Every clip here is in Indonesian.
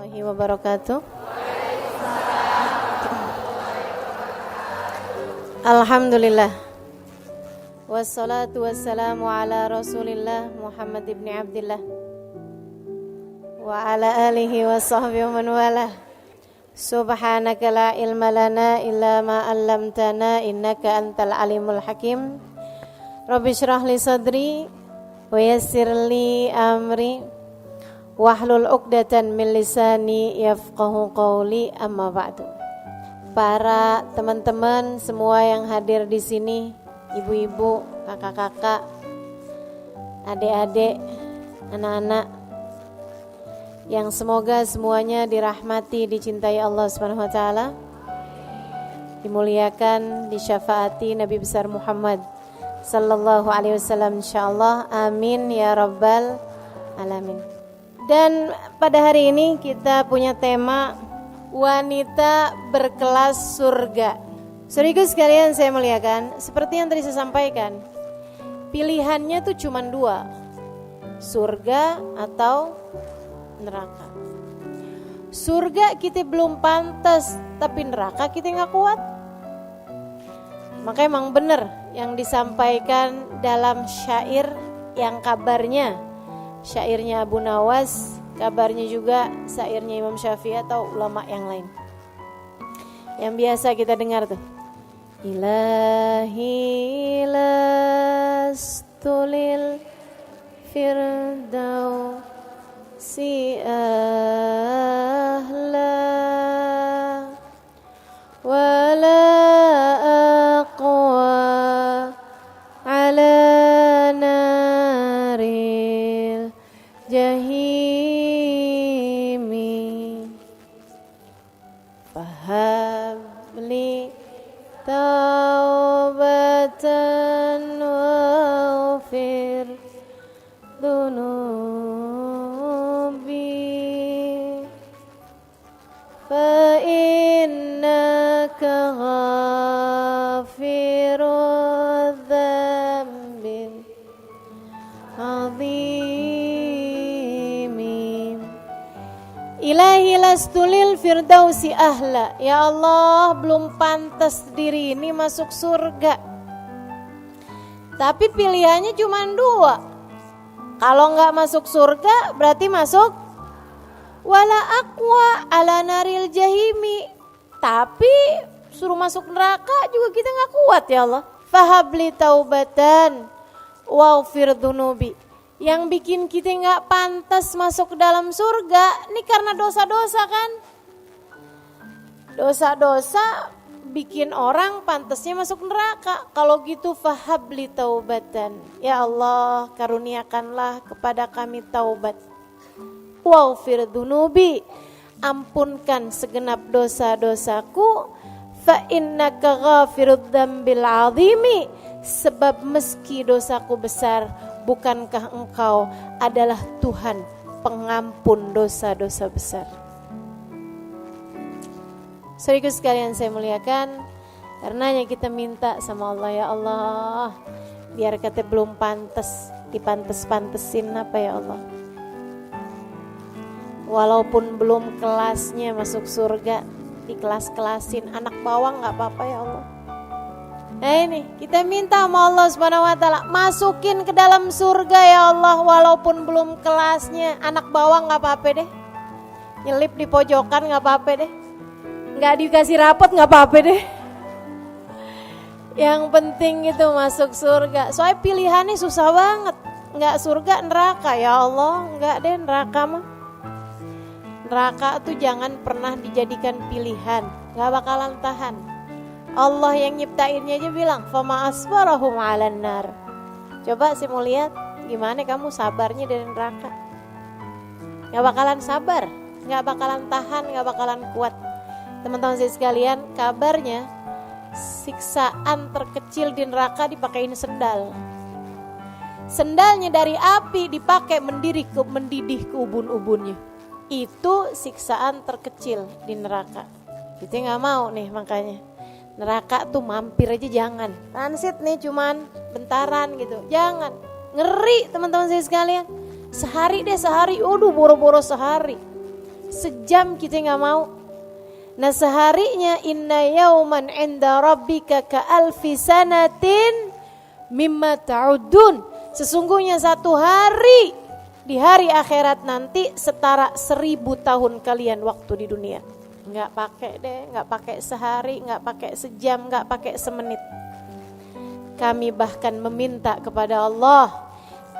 warahmatullahi wabarakatuh. Alhamdulillah. Wassalatu wassalamu ala Rasulillah Muhammad ibn Abdillah wa ala alihi wa sahbihi wa man walah. Subhanaka la ilma lana illa ma 'allamtana innaka antal alimul hakim. Rabbi shrah li sadri wa yassir li amri wahlul 'uqdatan min lisani yafqahu qawli, amma ba'du. Para teman-teman semua yang hadir di sini, ibu-ibu, kakak-kakak, adik-adik, anak-anak, yang semoga semuanya dirahmati, dicintai Allah Subhanahu wa taala, dimuliakan, disyafaati Nabi besar Muhammad sallallahu alaihi wasallam insyaallah. Amin ya rabbal alamin. Dan pada hari ini kita punya tema wanita berkelas surga. Saudaraku sekalian saya muliakan, seperti yang tadi saya sampaikan, pilihannya tuh cuma dua, surga atau neraka. Surga kita belum pantas, tapi neraka kita gak kuat. Maka emang benar yang disampaikan dalam syair yang kabarnya syairnya Abu Nawas, kabarnya juga syairnya Imam Syafi'i atau ulama yang lain yang biasa kita dengar tuh. Ilahi lastulil firdausi ahla wala aqwa ala naril jahimi fahabli taubatan waghfir dunubi fa innaka ghafirudz dzambil azimi. Ilahi lastulil firdausi ahla. Ya Allah, belum pantas diri ini masuk surga. Tapi pilihannya cuma dua. Kalau nggak masuk surga berarti masuk wala aqwa ala naril jahimi. Tapi suruh masuk neraka juga kita nggak kuat ya Allah. Fahabli taubatan waghfir dunubi. Yang bikin kita nggak pantas masuk ke dalam surga ini karena dosa-dosa kan. Dosa-dosa bikin orang pantasnya masuk neraka. Kalau gitu fahabli taubatan. Ya Allah, karuniakanlah kepada kami taubat. Waghfir dunubi. Ampunkan segenap dosa-dosaku. Fa innaka ghafirudz dzambil azimi. Sebab meski dosaku besar, bukankah engkau adalah Tuhan pengampun dosa-dosa besar. Saudaraku sekalian saya muliakan, karenanya kita minta sama Allah, ya Allah, biar kata belum pantas, dipantes-pantesin apa ya Allah. Walaupun belum kelasnya masuk surga, dikelas-kelasin, anak bawang gak apa-apa ya Allah. Nah ini kita minta sama Allah Subhanahu wa taala, masukin ke dalam surga ya Allah, walaupun belum kelasnya, anak bawang gak apa-apa deh. Nyelip di pojokan gak apa-apa deh. Gak dikasih rapot gak apa-apa deh. Yang penting itu masuk surga. Soalnya pilihannya susah banget. Gak surga neraka ya Allah. Gak deh neraka mah. Neraka tuh jangan pernah dijadikan pilihan. Gak bakalan tahan. Allah yang nyiptainnya aja bilang fama asbarahum 'alan nar. Coba sih mau lihat gimana kamu sabarnya dari neraka. Gak bakalan sabar, gak bakalan tahan, gak bakalan kuat. Teman-teman saya sekalian, kabarnya siksaan terkecil di neraka dipakein sendal. Sendalnya dari api dipakai mendidih ke ubun-ubunnya. Itu siksaan terkecil di neraka. Kita gak mau nih makanya. Neraka tuh mampir aja jangan. Transit nih cuman bentaran gitu. Jangan. Ngeri teman-teman saya sekalian. Sehari, aduh boro-boro sehari. Sejam kita gak mau. Nah seharinya inna yauman inda rabbika ka alfi sanatin mimma ta'udun. Sesungguhnya satu hari di hari akhirat nanti setara 1000 tahun kalian waktu di dunia. Gak pakai deh, gak pakai sehari, gak pakai sejam, gak pakai semenit. Kami bahkan meminta kepada Allah,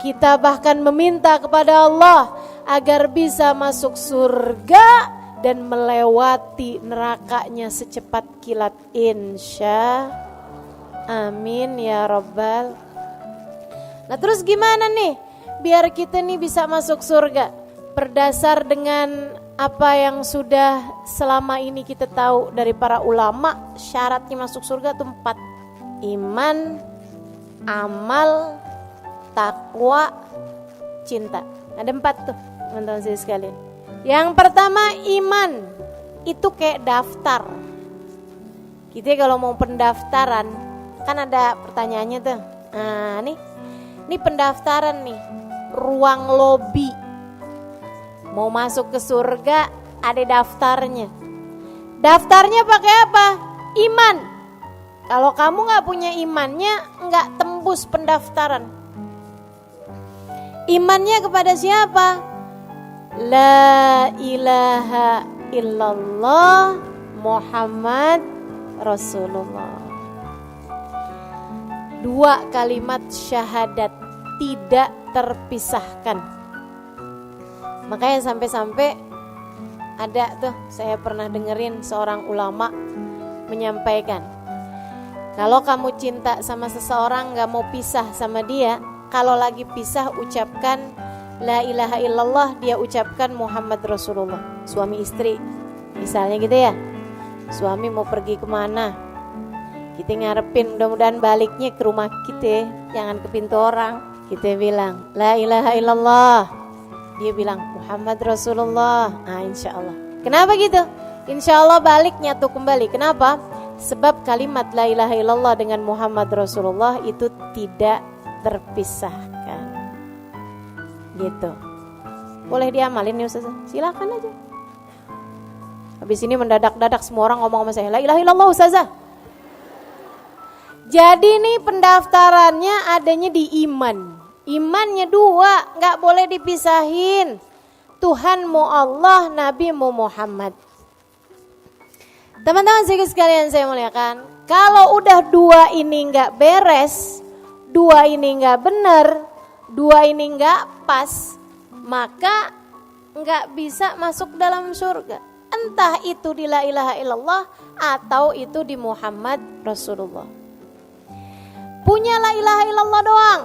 kita bahkan meminta kepada Allah agar bisa masuk surga dan melewati nerakanya secepat kilat, insya amin ya rabbal. Nah terus gimana nih biar kita nih bisa masuk surga? Berdasar dengan apa yang sudah selama ini kita tahu dari para ulama, syaratnya masuk surga itu 4. Iman, amal, takwa, cinta. Ada 4 tuh teman-teman saya sekalian. Yang pertama iman. Itu kayak daftar. Kita kalau mau pendaftaran kan ada pertanyaannya tuh. Nah ini pendaftaran nih. Ruang lobi. Mau masuk ke surga ada daftarnya. Daftarnya pakai apa? Iman. Kalau kamu gak punya imannya, gak tembus pendaftaran. Imannya kepada siapa? La ilaha illallah Muhammad Rasulullah. 2 kalimat syahadat tidak terpisahkan. Makanya sampai-sampai ada tuh, saya pernah dengerin seorang ulama menyampaikan, kalau kamu cinta sama seseorang gak mau pisah sama dia, kalau lagi pisah ucapkan la ilaha illallah, dia ucapkan Muhammad Rasulullah. Suami istri misalnya gitu ya, suami mau pergi kemana, kita ngarepin mudah-mudahan baliknya ke rumah kita, jangan ke pintu orang. Kita bilang la ilaha illallah, dia bilang Muhammad Rasulullah. Insya Allah. Kenapa gitu? Insya Allah baliknya tuh kembali. Kenapa? Sebab kalimat la ilaha illallah dengan Muhammad Rasulullah itu tidak terpisahkan. Gitu. Boleh diamalin nih Ustaz? Silakan aja. Habis ini mendadak-dadak semua orang ngomong sama saya, la ilaha illallah Ustazah. Jadi nih pendaftarannya adanya di iman. Imannya 2, gak boleh dipisahin. Tuhanmu Allah, Nabimu Muhammad. Teman-teman sekalian saya muliakan, kalau udah 2 ini gak beres, 2 ini gak bener, 2 ini gak pas, maka gak bisa masuk dalam surga. Entah itu di la ilaha illallah atau itu di Muhammad Rasulullah. Punya la ilaha illallah doang,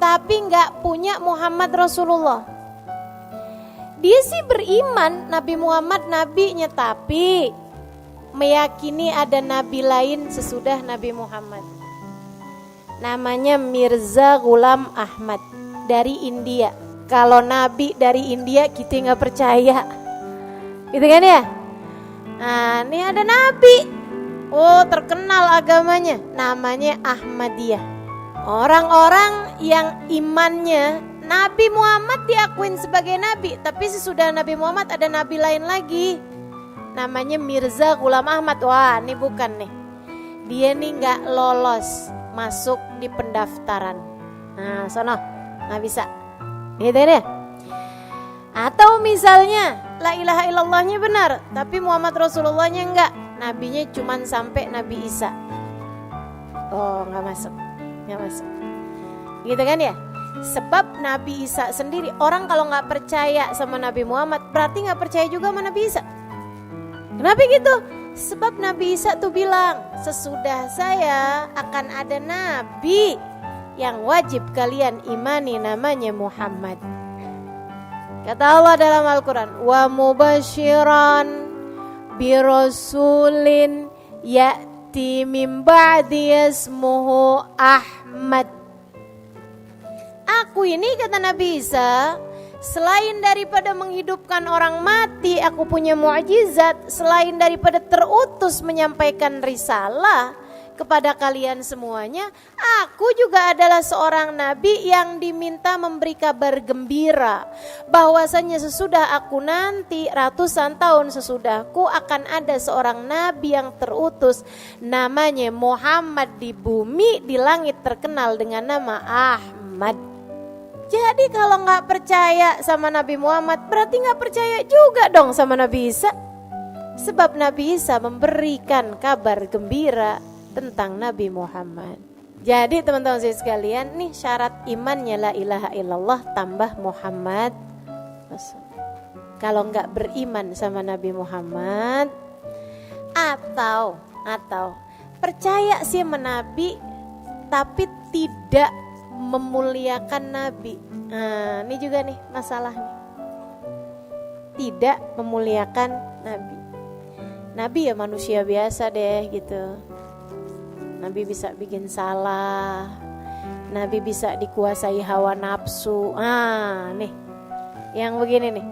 tapi gak punya Muhammad Rasulullah. Dia sih beriman Nabi Muhammad nabinya, tapi meyakini ada nabi lain sesudah Nabi Muhammad. Namanya Mirza Ghulam Ahmad dari India. Kalau nabi dari India kita gak percaya, gitu kan ya. Nah ini ada nabi, terkenal agamanya, namanya Ahmadiyah. Orang-orang yang imannya Nabi Muhammad diakuin sebagai nabi, tapi sesudah Nabi Muhammad ada nabi lain lagi, namanya Mirza Ghulam Ahmad. Wah ini bukan nih, dia nih gak lolos masuk di pendaftaran. Nah sono gak bisa, gitu deh. Atau misalnya la ilaha illallahnya benar, tapi Muhammad Rasulullahnya enggak, nabinya cuman sampai Nabi Isa. Gak masuk, gak masuk, gitu kan ya. Sebab Nabi Isa sendiri, orang kalau gak percaya sama Nabi Muhammad berarti gak percaya juga sama Nabi Isa. Kenapa gitu? Sebab Nabi Isa tuh bilang, sesudah saya akan ada nabi yang wajib kalian imani, namanya Muhammad. Kata Allah dalam Al-Quran, wa mubashiran birasulin ya'ti min ba'di ismuhu Ahmad. Aku ini, kata Nabi Isa, selain daripada menghidupkan orang mati, aku punya mukjizat. Selain daripada terutus menyampaikan risalah, kepada kalian semuanya, aku juga adalah seorang nabi yang diminta memberi kabar gembira bahwasanya sesudah aku nanti, ratusan tahun sesudahku, akan ada seorang nabi yang terutus namanya Muhammad di bumi, di langit terkenal dengan nama Ahmad. Jadi kalau gak percaya sama Nabi Muhammad, berarti gak percaya juga dong sama Nabi Isa. Sebab Nabi Isa memberikan kabar gembira tentang Nabi Muhammad. Jadi teman-teman sekalian, nih syarat imannya la ilaha illallah tambah Muhammad Rasul. Kalau enggak beriman sama Nabi Muhammad atau percaya sih sama Nabi tapi tidak memuliakan Nabi. Nah, ini juga nih masalahnya. Tidak memuliakan Nabi. Nabi ya manusia biasa deh gitu. Nabi bisa bikin salah, Nabi bisa dikuasai hawa nafsu. Nih, yang begini nih,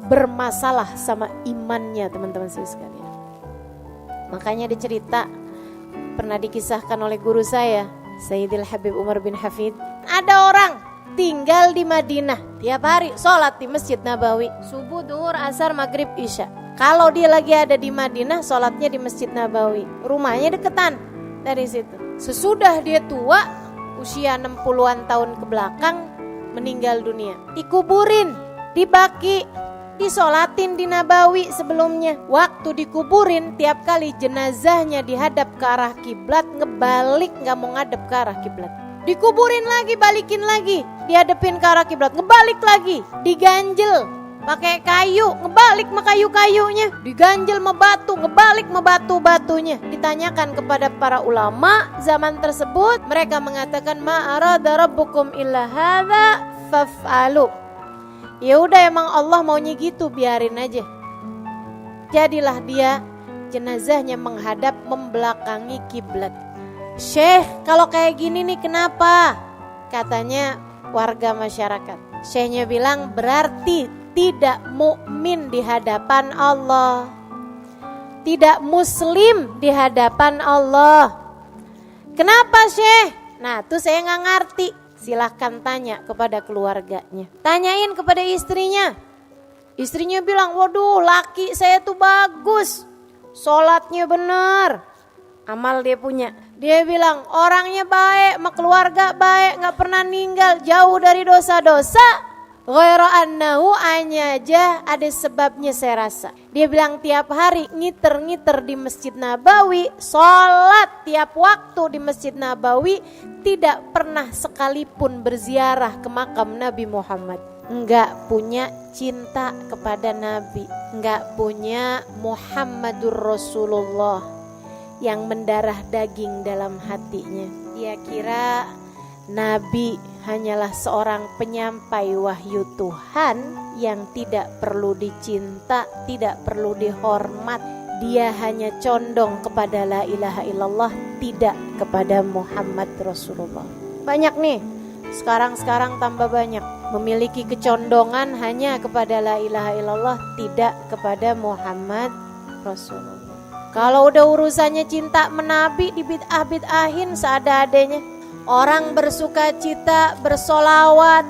bermasalah sama imannya teman-teman sekalian. Makanya dicerita, pernah dikisahkan oleh guru saya, Sayyidil Habib Umar bin Hafid. Ada orang tinggal di Madinah, tiap hari sholat di Masjid Nabawi, subuh, duhur, asar, maghrib, isya. Kalau dia lagi ada di Madinah, sholatnya di Masjid Nabawi, rumahnya deketan dari situ. Sesudah dia tua, usia 60-an tahun ke belakang, meninggal dunia. Dikuburin, dibaki, disolatin di Nabawi sebelumnya. Waktu dikuburin, tiap kali jenazahnya dihadap ke arah kiblat, ngebalik gak mau ngadep ke arah kiblat. Dikuburin lagi, balikin lagi, dihadepin ke arah kiblat, ngebalik lagi, diganjel pakai kayu, ngebalik sama kayu-kayunya, diganjel sama batu, ngebalik sama batu-batunya. Ditanyakan kepada para ulama zaman tersebut, mereka mengatakan ma arada rabbukum illa hadza faf'alu. Ya udah, emang Allah maunya gitu, biarin aja. Jadilah dia jenazahnya menghadap membelakangi kiblat. Syekh, kalau kayak gini nih kenapa? Katanya warga masyarakat. Syekhnya bilang berarti tidak mukmin di hadapan Allah, tidak muslim di hadapan Allah. Kenapa Syekh? Nah tuh saya gak ngerti. Silahkan tanya kepada keluarganya, tanyain kepada istrinya. Istrinya bilang, waduh laki saya tuh bagus, sholatnya bener, amal dia punya. Dia bilang orangnya baik, sama keluarga baik, gak pernah ninggal, jauh dari dosa-dosa. Ghairu annahu, hanya aja ada sebabnya saya rasa. Dia bilang tiap hari ngiter-ngiter di Masjid Nabawi, sholat tiap waktu di Masjid Nabawi, tidak pernah sekalipun berziarah ke makam Nabi Muhammad. Enggak punya cinta kepada Nabi, enggak punya Muhammadur Rasulullah yang mendarah daging dalam hatinya. Dia kira Nabi hanyalah seorang penyampai wahyu Tuhan yang tidak perlu dicinta, tidak perlu dihormat. Dia hanya condong kepada la ilaha illallah, tidak kepada Muhammad Rasulullah. Banyak nih, sekarang tambah banyak, memiliki kecondongan hanya kepada la ilaha illallah, tidak kepada Muhammad Rasulullah. Kalau udah urusannya cinta menabi, dibid'ah-bid'ahin seada-adanya. Orang bersuka cita, bersolawat,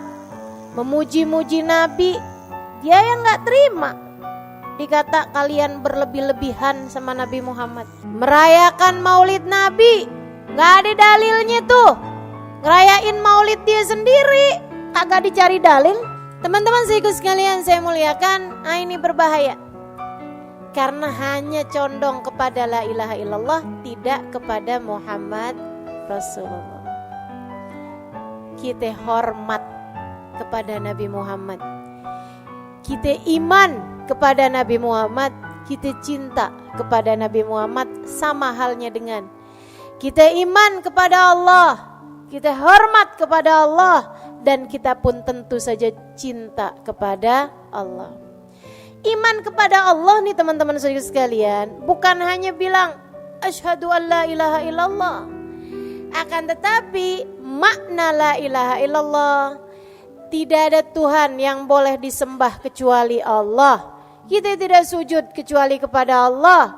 memuji-muji Nabi, dia yang gak terima. Dikata kalian berlebih-lebihan sama Nabi Muhammad. Merayakan maulid Nabi, gak ada dalilnya tuh. Ngerayain maulid dia sendiri, kagak dicari dalil. Teman-teman sekalian saya muliakan, ini berbahaya. Karena hanya condong kepada la ilaha illallah, tidak kepada Muhammad Rasulullah. Kita hormat kepada Nabi Muhammad, kita iman kepada Nabi Muhammad, kita cinta kepada Nabi Muhammad, sama halnya dengan kita iman kepada Allah, kita hormat kepada Allah, dan kita pun tentu saja cinta kepada Allah. Iman kepada Allah nih teman-teman sekalian, bukan hanya bilang asyhadu an la ilaha illallah, akan tetapi makna la ilaha illallah, tidak ada Tuhan yang boleh disembah kecuali Allah. Kita tidak sujud kecuali kepada Allah.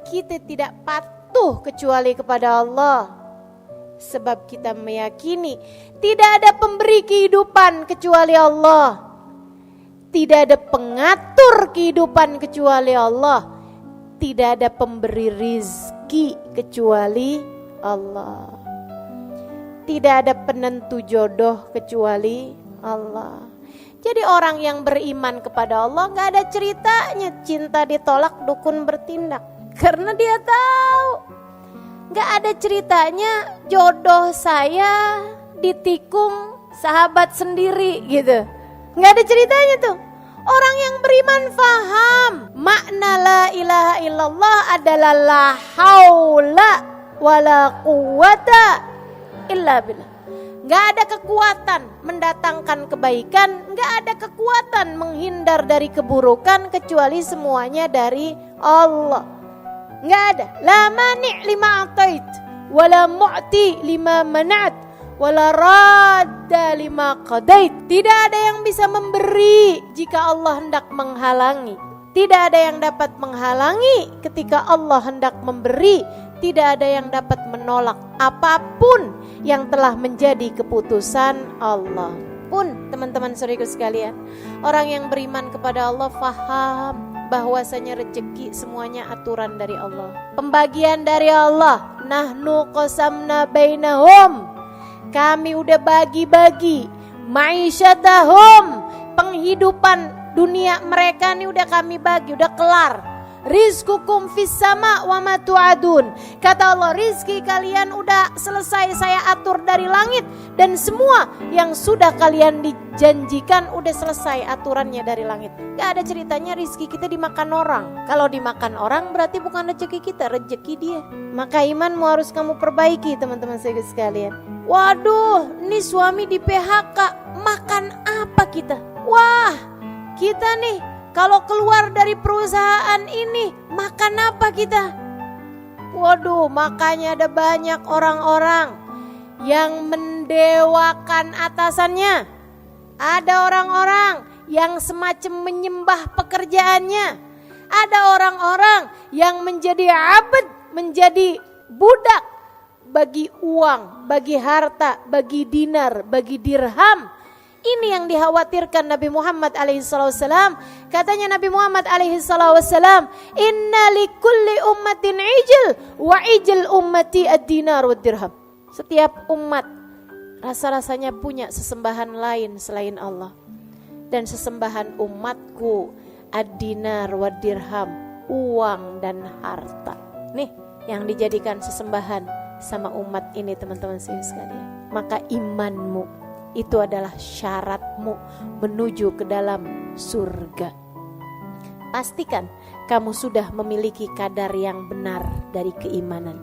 Kita tidak patuh butuh kecuali kepada Allah. Sebab kita meyakini tidak ada pemberi kehidupan kecuali Allah. Tidak ada pengatur kehidupan kecuali Allah. Tidak ada pemberi rizki kecuali Allah. Tidak ada penentu jodoh kecuali Allah. Jadi orang yang beriman kepada Allah gak ada ceritanya cinta ditolak dukun bertindak. Karena dia tahu gak ada ceritanya jodoh saya ditikung sahabat sendiri gitu. Gak ada ceritanya tuh. Orang yang beriman faham makna la ilaha illallah adalah la haula wala quwata illa billah. Gak ada kekuatan mendatangkan kebaikan, gak ada kekuatan menghindar dari keburukan kecuali semuanya dari Allah. Gak ada. La mani' lima atait, wala mu'ti lima manat, wala radda lima qadait. Tidak ada yang bisa memberi jika Allah hendak menghalangi. Tidak ada yang dapat menghalangi ketika Allah hendak memberi. Tidak ada yang dapat menolak apapun yang telah menjadi keputusan Allah. Pun teman-teman saudaraku sekalian, orang yang beriman kepada Allah faham bahwasanya rezeki semuanya aturan dari Allah. Pembagian dari Allah. Nahnu qasamna bainahum. Kami udah bagi-bagi ma'isyatahum, penghidupan dunia mereka nih udah kami bagi, udah kelar. Rizqukum fis sama wa ma tu'adun. Kata Allah, rizki kalian udah selesai saya atur dari langit, dan semua yang sudah kalian dijanjikan udah selesai aturannya dari langit. Gak ada ceritanya rizki kita dimakan orang. Kalau dimakan orang berarti bukan rezeki kita, rezeki dia. Maka imanmu harus kamu perbaiki teman-teman saya sekalian. Waduh, ini suami di PHK, makan apa kita? Wah, kita nih kalau keluar dari perusahaan ini, makan apa kita? Waduh, makanya ada banyak orang-orang yang mendewakan atasannya. Ada orang-orang yang semacam menyembah pekerjaannya. Ada orang-orang yang menjadi abd, menjadi budak bagi uang, bagi harta, bagi dinar, bagi dirham. Ini yang dikhawatirkan Nabi Muhammad SAW. Katanya Nabi Muhammad SAW, inna likulli ummatin ijil, wa ijil ummati ad-dinar wa dirham. Setiap umat rasa-rasanya punya sesembahan lain selain Allah. Dan sesembahan umatku ad-dinar wa dirham, uang dan harta. Nih yang dijadikan sesembahan sama umat ini teman-teman sekalian. Maka imanmu itu adalah syaratmu menuju ke dalam surga. Pastikan kamu sudah memiliki kadar yang benar dari keimanan.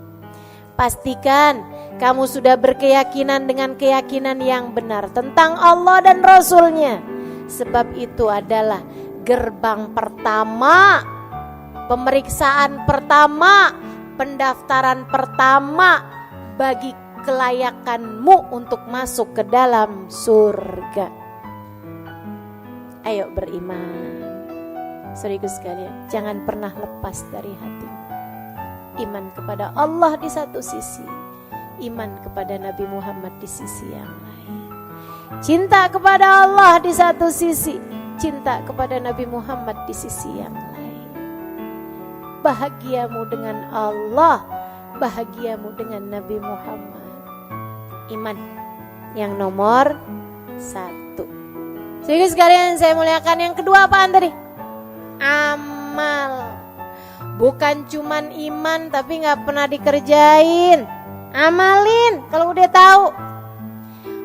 Pastikan kamu sudah berkeyakinan dengan keyakinan yang benar tentang Allah dan Rasul-Nya. Sebab itu adalah gerbang pertama, pemeriksaan pertama, pendaftaran pertama bagi kelayakanmu untuk masuk ke dalam surga. Ayo beriman. Saudaraku sekalian, jangan pernah lepas dari hati. Iman kepada Allah di satu sisi, iman kepada Nabi Muhammad di sisi yang lain. Cinta kepada Allah di satu sisi, cinta kepada Nabi Muhammad di sisi yang lain. Bahagiamu dengan Allah, bahagiamu dengan Nabi Muhammad. Iman yang nomor 1. Jadi sekalian saya muliakan, yang kedua apaan tadi? Amal. Bukan cuman iman tapi gak pernah dikerjain. Amalin kalau udah tahu.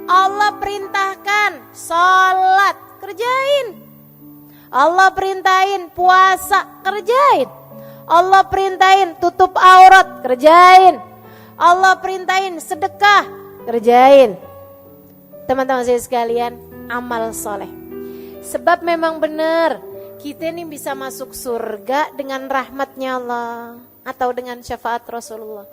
Allah perintahkan sholat, kerjain. Allah perintahin puasa, kerjain. Allah perintahin tutup aurat, kerjain. Allah perintahin sedekah, kerjain. Teman-teman saya sekalian, amal soleh. Sebab memang benar, kita ini bisa masuk surga dengan rahmatnya Allah atau dengan syafaat Rasulullah.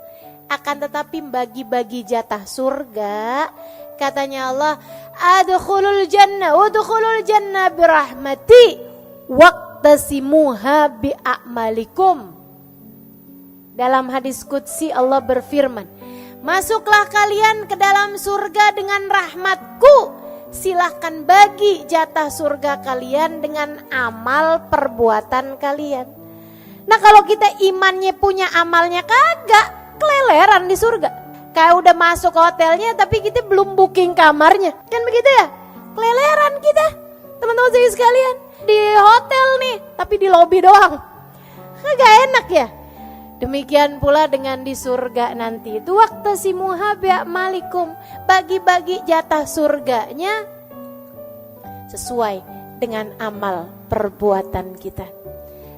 Akan tetapi bagi-bagi jatah surga, katanya Allah, adkhulul jannah, udkhulul jannah birahmati waqtasimuha bi'amalikum. Dalam hadis qudsi Allah berfirman, masuklah kalian ke dalam surga dengan rahmatku. Silahkan bagi jatah surga kalian dengan amal perbuatan kalian. Nah kalau kita imannya punya amalnya kagak, keleleran di surga. Kayak udah masuk hotelnya tapi kita belum booking kamarnya. Kan begitu ya? Keleleran kita. Teman-teman sekalian, di hotel nih tapi di lobi doang. Kagak enak ya? Demikian pula dengan di surga nanti. Itu waktu si muhabya malikum, bagi-bagi jatah surganya sesuai dengan amal perbuatan kita.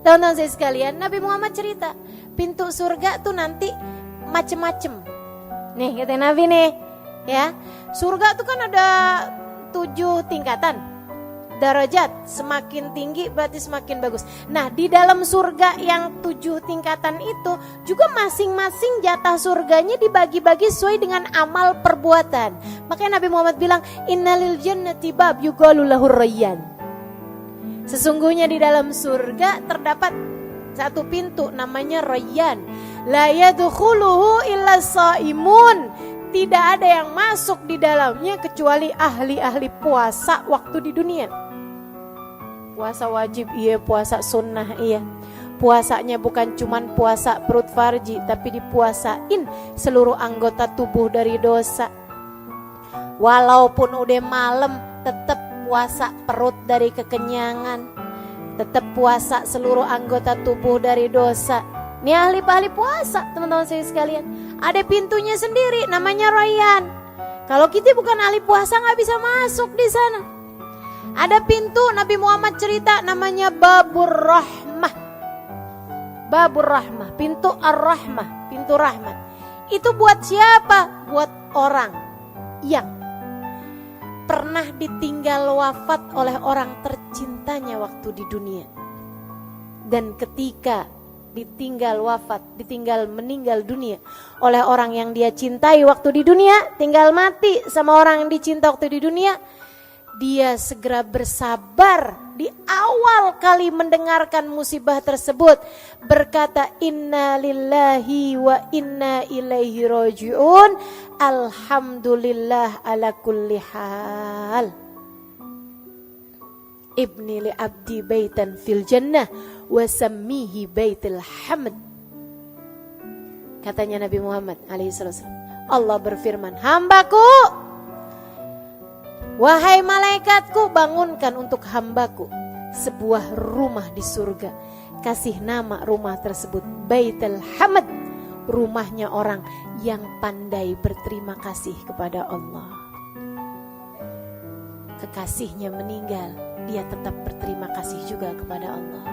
Teman-teman saya sekalian, Nabi Muhammad cerita, pintu surga tuh nanti macem-macem. Nih kata Nabi nih, ya. Surga tuh kan ada 7 tingkatan. Darajat, semakin tinggi berarti semakin bagus. Nah di dalam surga yang 7 tingkatan itu juga masing-masing jatah surganya dibagi-bagi sesuai dengan amal perbuatan. Makanya Nabi Muhammad bilang, innalil jannati bab yuqalu lahur rayyan. Sesungguhnya di dalam surga terdapat satu pintu namanya Rayyan. La yadkhuluhu illa shaimun. Tidak ada yang masuk di dalamnya kecuali ahli-ahli puasa waktu di dunia. Puasa wajib iya, puasa sunnah iya. Puasanya bukan cuman puasa perut farji, tapi dipuasain seluruh anggota tubuh dari dosa. Walaupun udah malam tetap puasa perut dari kekenyangan, tetap puasa seluruh anggota tubuh dari dosa. Ini ahli puasa teman-teman saya sekalian. Ada pintunya sendiri namanya Rayyan. Kalau kita bukan ahli puasa nggak bisa masuk di sana. Ada pintu Nabi Muhammad cerita namanya Babur Rahmah. Babur Rahmah, pintu Ar-Rahmah, pintu rahmat. Itu buat siapa? Buat orang yang pernah ditinggal wafat oleh orang tercintanya waktu di dunia. Dan ketika ditinggal wafat, meninggal dunia oleh orang yang dia cintai waktu di dunia, tinggal mati sama orang yang dicinta waktu di dunia, dia segera bersabar di awal kali mendengarkan musibah tersebut, berkata inna lillahi wa inna ilaihi raji'un, alhamdulillah ala kulli hal. Ibni li abdi baitan fil jannah wa sammihi baitul hamd. Katanya Nabi Muhammad alaihi wasallam, Allah berfirman, hambaku, wahai malaikatku, bangunkan untuk hambaku sebuah rumah di surga. Kasih nama rumah tersebut Baitul Hamd, rumahnya orang yang pandai berterima kasih kepada Allah. Kekasihnya meninggal, dia tetap berterima kasih juga kepada Allah.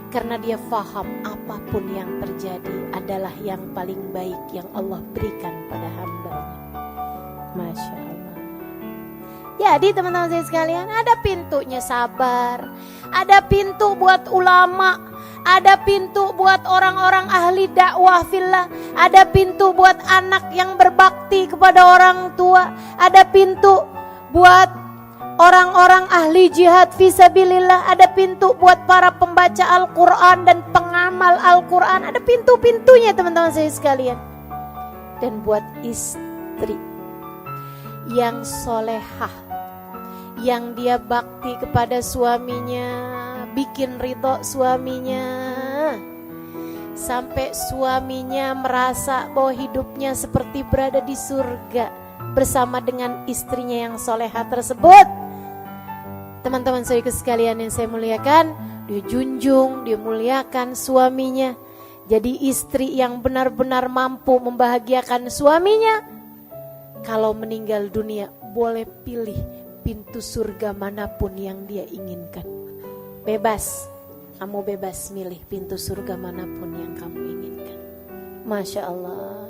Karena dia faham apapun yang terjadi adalah yang paling baik yang Allah berikan pada hambanya. Masya Allah. Jadi teman-teman saya sekalian, ada pintunya sabar, ada pintu buat ulama, ada pintu buat orang-orang ahli dakwah fillah, ada pintu buat anak yang berbakti kepada orang tua, ada pintu buat orang-orang ahli jihad fisabilillah, ada pintu buat para pembaca Al-Quran dan pengamal Al-Quran, ada pintu-pintunya teman-teman saya sekalian. Dan buat istri yang solehah, yang dia bakti kepada suaminya, bikin ridho suaminya, sampai suaminya merasa bahwa hidupnya seperti berada di surga bersama dengan istrinya yang solehah tersebut. Teman-teman saya sekalian yang saya muliakan, dia junjung, dia muliakan suaminya. Jadi istri yang benar-benar mampu membahagiakan suaminya, kalau meninggal dunia boleh pilih pintu surga manapun yang dia inginkan. Bebas, kamu bebas milih pintu surga manapun yang kamu inginkan. Masya Allah.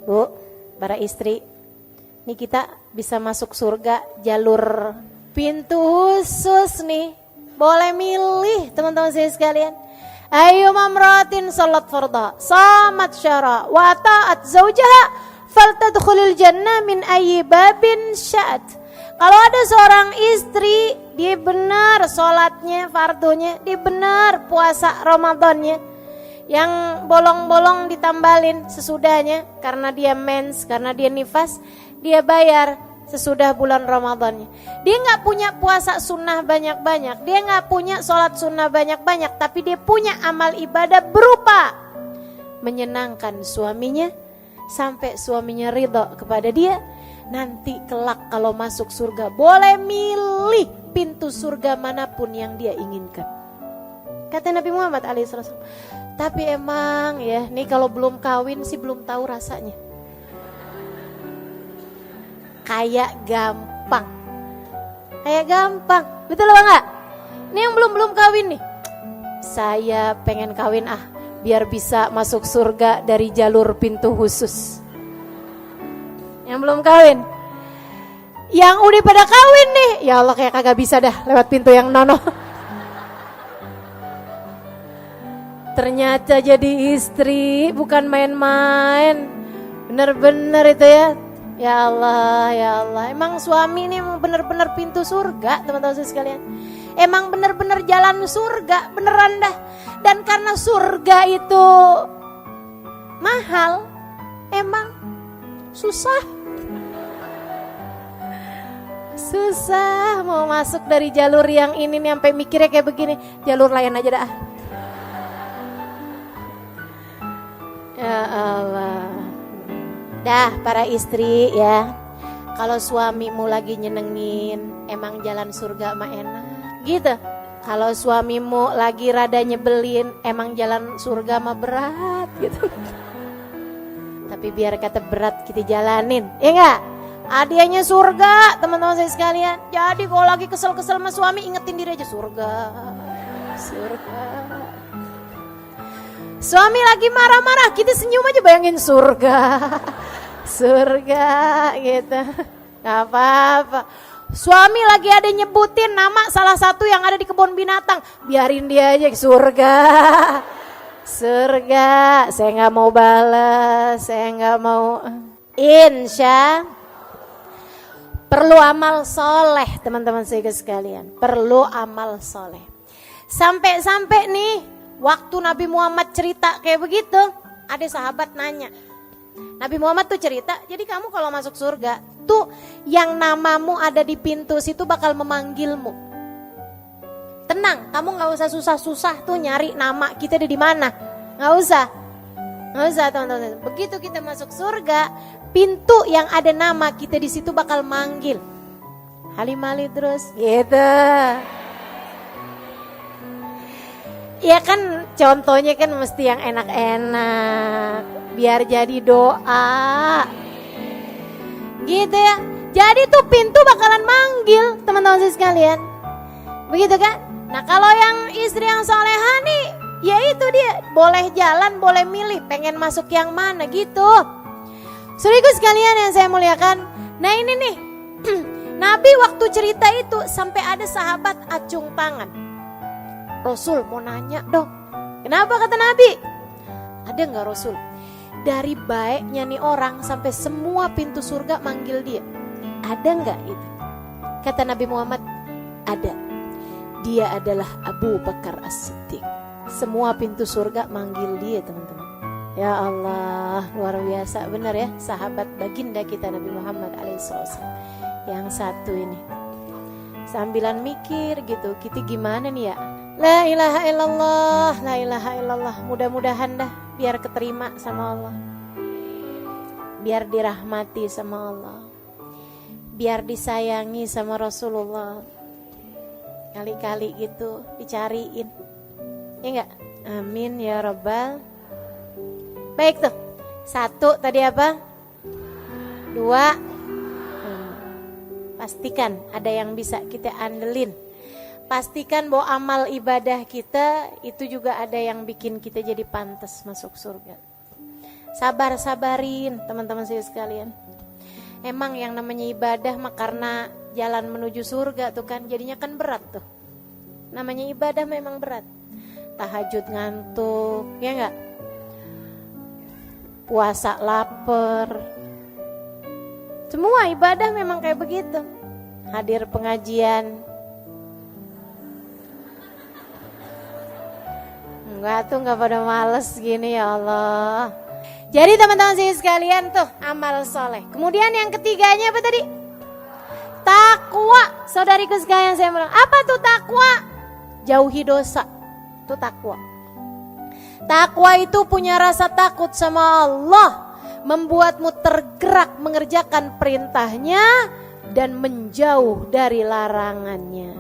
Bu, para istri, ini kita bisa masuk surga jalur pintu khusus nih. Boleh milih teman-teman saya sekalian. Ayu mamratin salat farda, samat syara, wa ta'at zawjaha, faltadkhulil jannah min ayyi babin sya'at. Kalau ada seorang istri, dia benar sholatnya, fardunya, dia benar puasa Ramadannya, Yang bolong-bolong ditambalin sesudahnya, karena dia mens, karena dia nifas, dia bayar sesudah bulan Ramadannya. Dia gak punya puasa sunnah banyak-banyak, dia gak punya sholat sunnah banyak-banyak, tapi dia punya amal ibadah berupa menyenangkan suaminya, sampai suaminya ridho kepada dia. Nanti kelak kalau masuk surga boleh milih pintu surga manapun yang dia inginkan. Kata Nabi Muhammad SAW. Tapi emang ya, nih kalau belum kawin sih belum tahu rasanya. Kayak gampang. Kayak gampang. Betul apa enggak? Ini yang belum kawin nih. Saya pengen kawin biar bisa masuk surga dari jalur pintu khusus. Yang belum kawin. Yang udah pada kawin nih, ya Allah kayak kagak bisa dah lewat pintu yang nono. Ternyata jadi istri bukan main-main. Bener-bener itu ya. Ya Allah, ya Allah. Emang suami ini emang bener-bener pintu surga, teman-teman sekalian. Emang bener-bener jalan surga, beneran dah. Dan karena surga itu mahal, emang susah. Susah mau masuk dari jalur yang ini nih, sampai mikirnya kayak begini, jalur lain aja dah. Ya Allah. Dah para istri ya, kalau suamimu lagi nyenengin, emang jalan surga mah enak gitu. Kalau suamimu lagi rada nyebelin, emang jalan surga mah berat gitu. Tapi biar kata berat kita jalanin, ya enggak? Hadiahnya surga, teman-teman saya sekalian. Jadi kalau lagi kesel-kesel sama suami, ingetin diri aja surga. Surga. Suami lagi marah-marah, kita senyum aja, bayangin surga. Surga gitu. Gak apa-apa. Suami lagi ada nyebutin nama salah satu yang ada di kebun binatang, biarin dia aja, surga. Surga. Saya gak mau balas, saya gak mau. Insya perlu amal soleh, teman-teman saya sekalian. Perlu amal soleh. Sampai-sampai nih, waktu Nabi Muhammad cerita kayak begitu, ada sahabat nanya. Nabi Muhammad tuh cerita, jadi kamu kalau masuk surga, tuh yang namamu ada di pintu situ bakal memanggilmu. Tenang, kamu gak usah susah-susah tuh nyari nama kita ada di mana. Gak usah teman-teman. Begitu kita masuk surga, pintu yang ada nama kita di situ bakal manggil. Halimali terus gitu. Ya kan contohnya kan mesti yang enak-enak, biar jadi doa. Gitu ya. Jadi tuh pintu bakalan manggil, teman-teman sekalian. Begitu kan? Nah, kalau yang istri yang solehah nih, ya itu dia, boleh jalan, boleh milih pengen masuk yang mana gitu. Saudaraku sekalian yang saya muliakan. Nah ini nih, Nabi waktu cerita itu sampai ada sahabat acung tangan. Rasul mau nanya dong, kenapa kata Nabi? Ada gak Rasul? Dari baiknya nih orang sampai semua pintu surga manggil dia. Ada gak itu? Kata Nabi Muhammad, ada. Dia adalah Abu Bakar As-Siddiq. Semua pintu surga manggil dia, teman-teman. Ya Allah, luar biasa, benar ya, sahabat baginda kita Nabi Muhammad SAW. Yang satu ini, sambilan mikir gitu, kita gimana nih ya? La ilaha illallah, la ilaha illallah. Mudah-mudahan dah biar keterima sama Allah, biar dirahmati sama Allah, biar disayangi sama Rasulullah. Kali-kali gitu dicariin, ya enggak? Amin ya Rabbal. Baik tuh, satu tadi apa? Dua, pastikan ada yang bisa kita andelin. Pastikan bahwa amal ibadah kita itu juga ada yang bikin kita jadi pantas masuk surga. Sabar-sabarin teman-teman saya sekalian. Emang yang namanya ibadah mah karena jalan menuju surga tuh kan jadinya kan berat tuh. Namanya ibadah memang berat. Tahajud ngantuk, ya enggak? Puasa lapar. Semua ibadah memang kayak begitu. Hadir pengajian Enggak tuh, enggak pada males gini ya Allah. Jadi teman-teman sekalian tuh amal soleh. Kemudian yang ketiganya apa tadi? Takwa. Saudariku sekalian saya bilang, apa tuh takwa? Jauhi dosa. Itu takwa. Takwa itu punya rasa takut sama Allah, membuatmu tergerak mengerjakan perintahnya dan menjauh dari larangannya.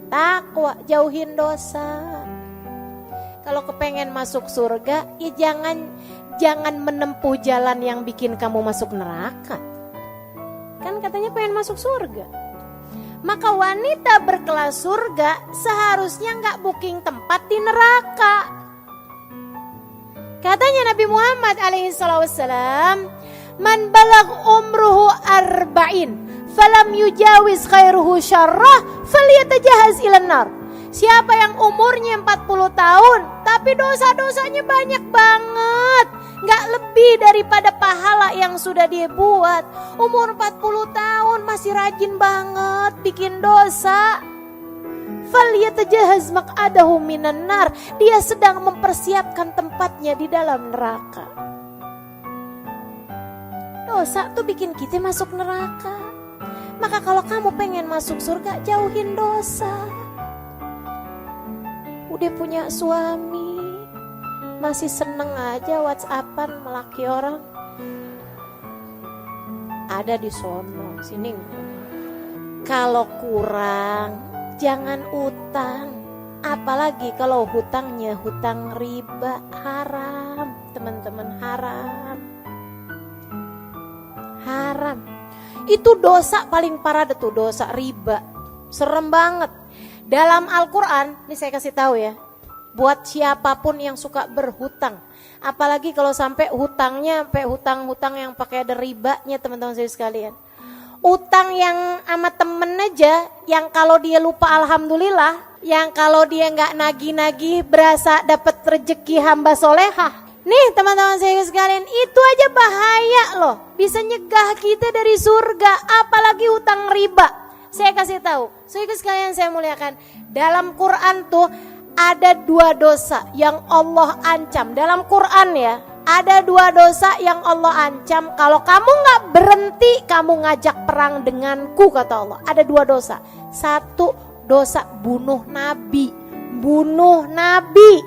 Takwa, jauhin dosa. Kalau kepengen masuk surga, ya jangan menempuh jalan yang bikin kamu masuk neraka. Kan katanya pengen masuk surga. Maka wanita berkelas surga seharusnya nggak booking tempat di neraka. Katanya Nabi Muhammad alaihissalam, man balag umruhu arba'in falam yujawiz khairuhu syarrah falyatajahaz ilan nar. Siapa yang umurnya 40 tahun tapi dosa-dosanya banyak banget, gak lebih daripada pahala yang sudah dia buat. Umur 40 tahun masih rajin banget bikin dosa, falyatajahaz maq'adahu minan nar. Dia sedang mempersiapkan tempatnya di dalam neraka. Dosa tuh bikin kita masuk neraka. Maka kalau kamu pengen masuk surga, jauhin dosa. Udah punya suami, masih seneng aja WhatsAppan melaki orang. Ada di sono, sini. Kalau kurang, jangan utang. Apalagi kalau hutangnya hutang riba, haram. Teman-teman, haram. Haram. Itu dosa paling parah tuh, dosa riba. Serem banget. Dalam Al-Quran, ini saya kasih tahu ya, buat siapapun yang suka berhutang, apalagi kalau sampai hutangnya sampai hutang-hutang yang pakai ada ribanya, teman-teman saya sekalian. Utang yang sama temen aja, yang kalau dia lupa alhamdulillah, yang kalau dia nggak nagih-nagih berasa dapat rezeki hamba solehah. Nih teman-teman saya sekalian, itu aja bahaya loh, bisa nyegah kita dari surga, apalagi hutang riba. Saya kasih tahu, saudara sekalian saya muliakan, dalam Quran tuh ada 2 dosa yang Allah ancam. Dalam Quran ya, ada 2 dosa yang Allah ancam. Kalau kamu gak berhenti, kamu ngajak perang denganku, kata Allah. Ada 2 dosa. 1 dosa bunuh Nabi. Bunuh Nabi.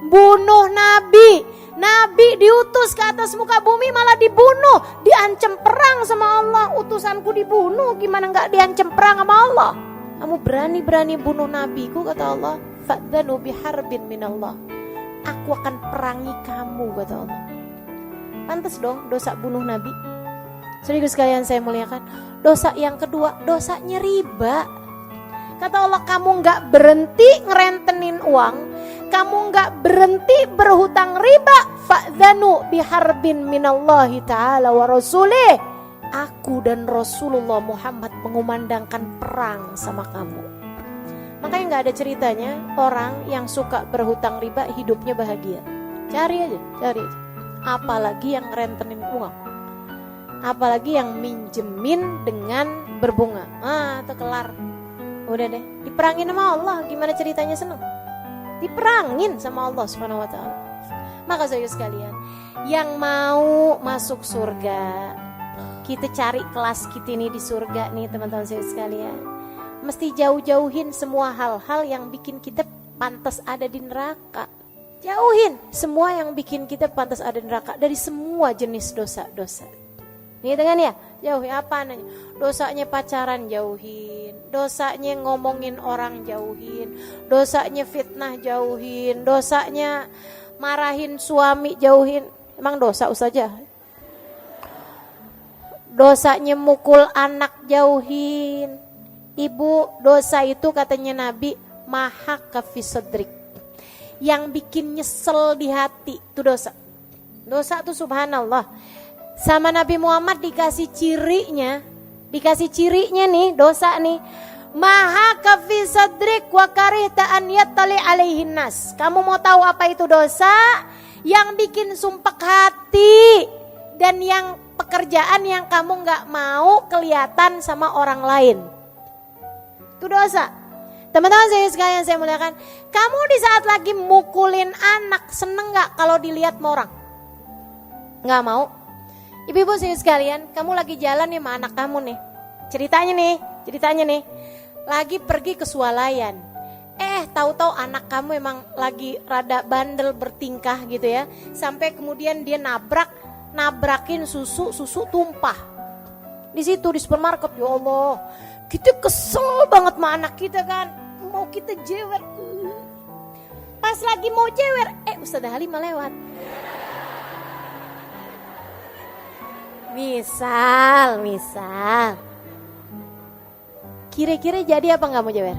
Bunuh Nabi. Nabi diutus ke atas muka bumi malah dibunuh, diancam perang sama Allah. Utusanku dibunuh, gimana gak diancam perang sama Allah? Kamu berani-berani bunuh nabiku, kata Allah. Fa'dhanu biharbin minallah. Aku akan perangi kamu, kata Allah. Pantas dong dosa bunuh nabi. Saudara sekalian saya muliakan, dosa yang kedua, dosanya riba. Kata Allah, kamu gak berhenti ngerentenin uang, kamu gak berhenti berhutang riba, fa'dhanu biharbin minallahi ta'ala wa rasulih. Aku dan Rasulullah Muhammad mengumandangkan perang sama kamu. Makanya gak ada ceritanya orang yang suka berhutang riba hidupnya bahagia. Cari aja. Apalagi yang ngerentenin uang, apalagi yang minjemin dengan berbunga. Itu kelar. Udah deh, diperangin sama Allah. Gimana ceritanya seneng? Diperangin sama Allah Subhanahu wa ta'ala. Maka saudara sekalian, yang mau masuk surga, kita cari kelas kita ini di surga nih teman-teman saudara sekalian, mesti jauh-jauhin semua hal-hal yang bikin kita pantas ada di neraka. Jauhin semua yang bikin kita pantas ada di neraka, dari semua jenis dosa-dosa. Nih dengan ya, jauhin apa nanya? Dosanya pacaran jauhin, dosanya ngomongin orang jauhin, dosanya fitnah jauhin, dosanya marahin suami jauhin. Emang dosa ustazah? Dosanya mukul anak jauhin. Ibu, dosa itu katanya Nabi mahaka fi sadrik, yang bikin nyesel di hati itu dosa. Dosa itu subhanallah. Sama Nabi Muhammad dikasih cirinya nih dosa nih. Maha kafi sadrik wa karihta an yattali alaihin nas. Kamu mau tahu apa itu dosa? Yang bikin sumpek hati dan yang pekerjaan yang kamu gak mau kelihatan sama orang lain. Itu dosa. Teman-teman saya sekalian saya muliakan, kamu di saat lagi mukulin anak, seneng gak kalau dilihat sama orang? Gak mau. Ibu-ibu saya sekalian, kamu lagi jalan nih sama anak kamu nih. Ceritanya nih, lagi pergi ke swalayan. Tahu-tahu anak kamu emang lagi rada bandel bertingkah gitu ya. Sampai kemudian dia nabrakin susu tumpah. Di situ di supermarket, ya Allah. Kita kesel banget sama anak kita kan. Mau kita jewer. Pas lagi mau jewer, Ustazah Halimah lewat. Misal. Kira-kira jadi apa nggak mau jewer?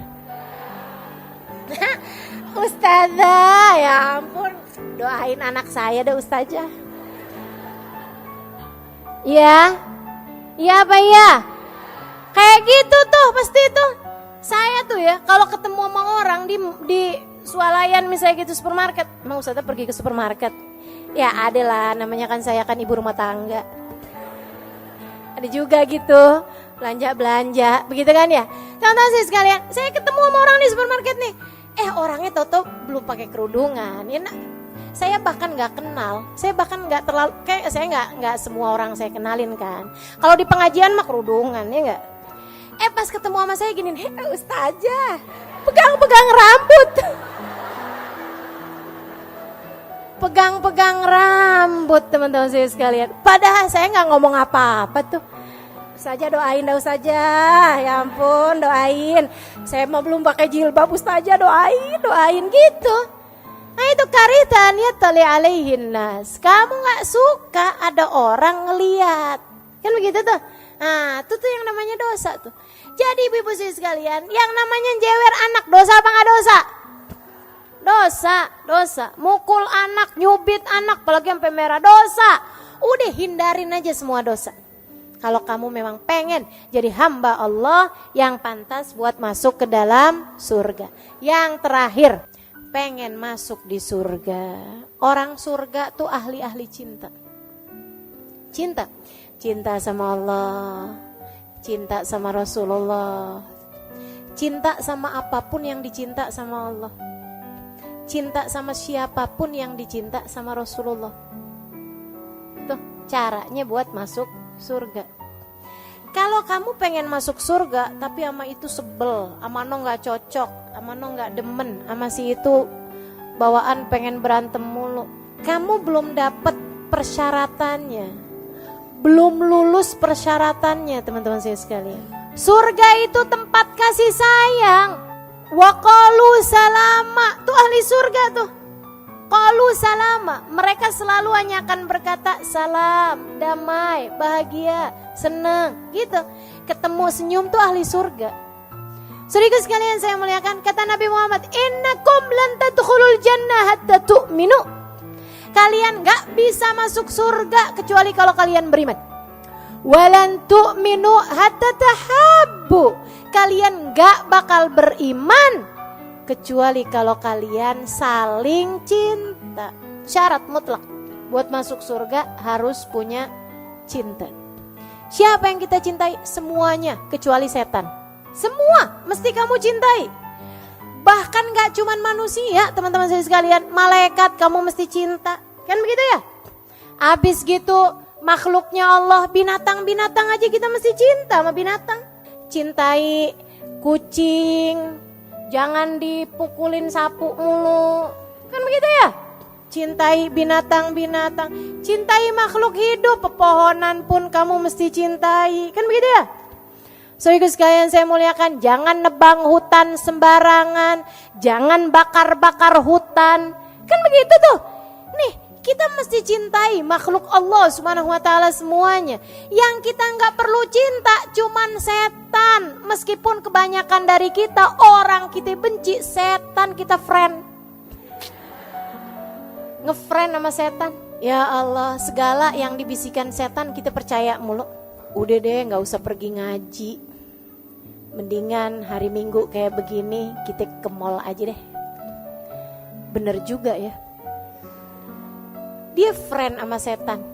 Ustazah, ya ampun. Doain anak saya deh Ustazah. Iya? Iya apa iya? Kayak gitu tuh pasti tuh. Saya tuh ya kalau ketemu sama orang di swalayan misalnya gitu supermarket. Mau Ustazah pergi ke supermarket? Ya ada lah, namanya kan saya kan ibu rumah tangga. Ada juga gitu, belanja, begitu kan ya. Teman-teman saya sekalian, saya ketemu sama orang di supermarket nih. Orangnya toto belum pakai kerudungan. Ya, saya bahkan nggak kenal, saya bahkan nggak terlalu kayak saya nggak semua orang saya kenalin kan. Kalau di pengajian mah kerudungan ya nggak. Pas ketemu sama saya gini, Ustazah, pegang rambut. Pegang rambut teman-teman saya sekalian. Padahal saya nggak ngomong apa-apa tuh. Ustazah doain dah Ustazah, ya ampun doain. Saya mah belum pakai jilbab Ustazah doain gitu. Nah itu karitan ya tali alaihin nas. Kamu nggak suka ada orang ngeliat, kan begitu tuh. Nah itu tuh yang namanya dosa tuh. Jadi ibu-ibu sekalian, yang namanya jewer anak dosa apa nggak dosa? Dosa. Mukul anak, nyubit anak, apalagi sampai merah dosa. Udah hindarin aja semua dosa. Kalau kamu memang pengen jadi hamba Allah yang pantas buat masuk ke dalam surga. Yang terakhir, pengen masuk di surga. Orang surga tuh ahli-ahli cinta. Cinta sama Allah, cinta sama Rasulullah, cinta sama apapun yang dicinta sama Allah, cinta sama siapapun yang dicinta sama Rasulullah. Tuh caranya buat masuk surga. Kalau kamu pengen masuk surga tapi sama itu sebel, sama no gak cocok, sama no gak demen, sama si itu bawaan pengen berantem mulu, kamu belum dapet persyaratannya, belum lulus persyaratannya teman-teman saya sekalian. Surga itu tempat kasih sayang. Wa qalu salama, tuh ahli surga tuh. Qalu salama, mereka selalu hanya akan berkata salam, damai, bahagia, senang, gitu. Ketemu senyum tuh ahli surga. Saudara sekalian saya muliakan, kata Nabi Muhammad, innakum lan tadkhulul jannah hatta tu'minu. Kalian gak bisa masuk surga kecuali kalau kalian beriman. Walan tu'minu hatta tahabbu. Kalian gak bakal beriman kecuali kalau kalian saling cinta. Syarat mutlak buat masuk surga harus punya cinta. Siapa yang kita cintai? Semuanya kecuali setan. Semua mesti kamu cintai. Bahkan gak cuman manusia teman-teman saya sekalian, malaikat kamu mesti cinta. Kan begitu ya? Abis gitu makhluknya Allah, binatang-binatang aja kita mesti cinta sama binatang. Cintai kucing, jangan dipukulin sapu mulu. Kan begitu ya? Cintai binatang-binatang, cintai makhluk hidup, pepohonan pun kamu mesti cintai. Kan begitu ya? Saudara sekalian saya muliakan, jangan nebang hutan sembarangan, jangan bakar-bakar hutan. Kan begitu tuh. Nih, kita mesti cintai makhluk Allah Subhanahu wa taala semuanya. Yang kita nggak perlu cinta cuman setan. Meskipun kebanyakan dari kita orang kita benci, setan kita friend. Ngefriend sama setan. Ya Allah, segala yang dibisikkan setan kita percaya mulu. Udah deh, nggak usah pergi ngaji. Mendingan hari Minggu kayak begini kita ke mall aja deh. Bener juga ya. Dia friend sama setan.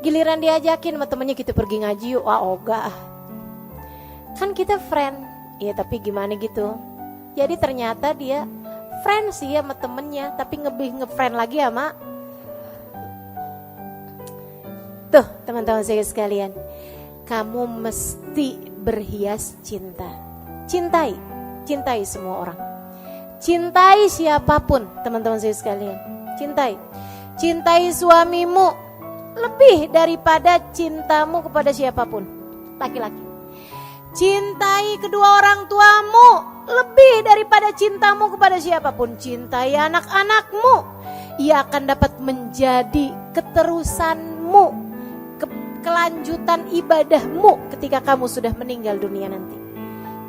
Giliran diajakin sama temennya kita pergi ngaji yuk, wah ogah. Kan kita friend. Ya tapi gimana gitu. Jadi ternyata dia friend sih sama temennya, tapi lebih ngefriend lagi sama tuh teman-teman saya sekalian. Kamu mesti berhias cinta. Cintai semua orang. Cintai siapapun, teman-teman saya sekalian. Cintai suamimu lebih daripada cintamu kepada siapapun, laki-laki. Cintai kedua orang tuamu lebih daripada cintamu kepada siapapun. Cintai anak-anakmu, ia akan dapat menjadi keterusanmu, kelanjutan ibadahmu ketika kamu sudah meninggal dunia nanti.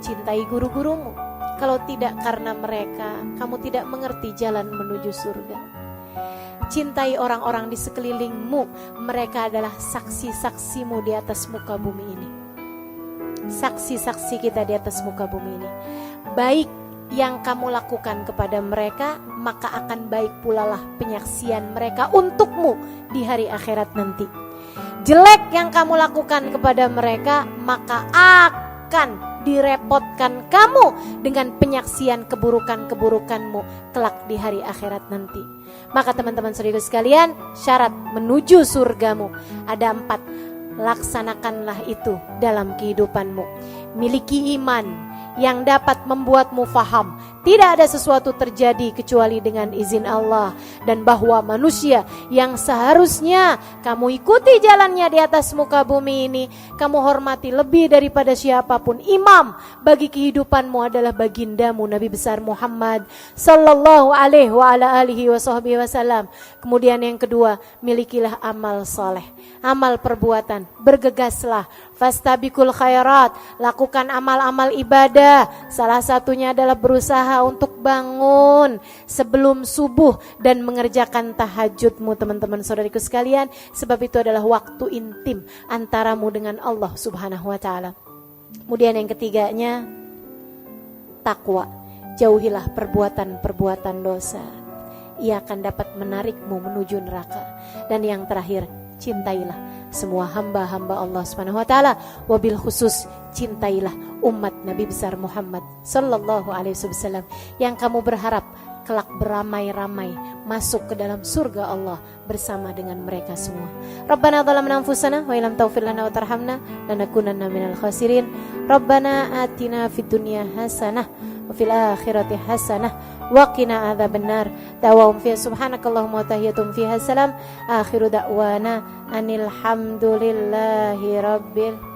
Cintai guru-gurumu, kalau tidak karena mereka, kamu tidak mengerti jalan menuju surga. Cintai orang-orang di sekelilingmu, mereka adalah saksi-saksimu di atas muka bumi ini. Saksi-saksi kita di atas muka bumi ini. Baik yang kamu lakukan kepada mereka, maka akan baik pula lah penyaksian mereka untukmu di hari akhirat nanti. Jelek yang kamu lakukan kepada mereka, maka akan direpotkan kamu dengan penyaksian keburukan-keburukanmu kelak di hari akhirat nanti. Maka teman-teman saudara sekalian, syarat menuju surgamu ada 4. Laksanakanlah itu dalam kehidupanmu. Miliki iman yang dapat membuatmu faham tidak ada sesuatu terjadi kecuali dengan izin Allah, dan bahwa manusia yang seharusnya kamu ikuti jalannya di atas muka bumi ini, kamu hormati lebih daripada siapapun. Imam bagi kehidupanmu adalah bagindamu Nabi besar Muhammad sallallahu alaihi wa ala alihi wasallam. Kemudian yang kedua, milikilah amal soleh, amal perbuatan, bergegaslah, fastabiqul khairat, lakukan amal-amal ibadah. Salah satunya adalah berusaha untuk bangun sebelum subuh dan mengerjakan tahajudmu, teman-teman saudariku sekalian, sebab itu adalah waktu intim antaramu dengan Allah Subhanahu wa taala. Kemudian yang ketiganya, takwa. Jauhilah perbuatan-perbuatan dosa, ia akan dapat menarikmu menuju neraka. Dan yang terakhir, cintailah semua hamba-hamba Allah Subhanahu wa taala, wabil khusus cintailah umat Nabi besar Muhammad sallallahu alaihi wasallam yang kamu berharap kelak beramai-ramai masuk ke dalam surga Allah bersama dengan mereka semua. Rabbana zalamna anfusana wa illam taghfir lana wa tarhamna lanakunanna minal khasirin. Rabbana atina fid dunya hasanah wa fil akhirati hasanah wa qina adzabannar. Da'wahum fiha subhanakallahumma wa tahiyatum fiha salam. Akhiru da'wana anil hamdulillahi rabbil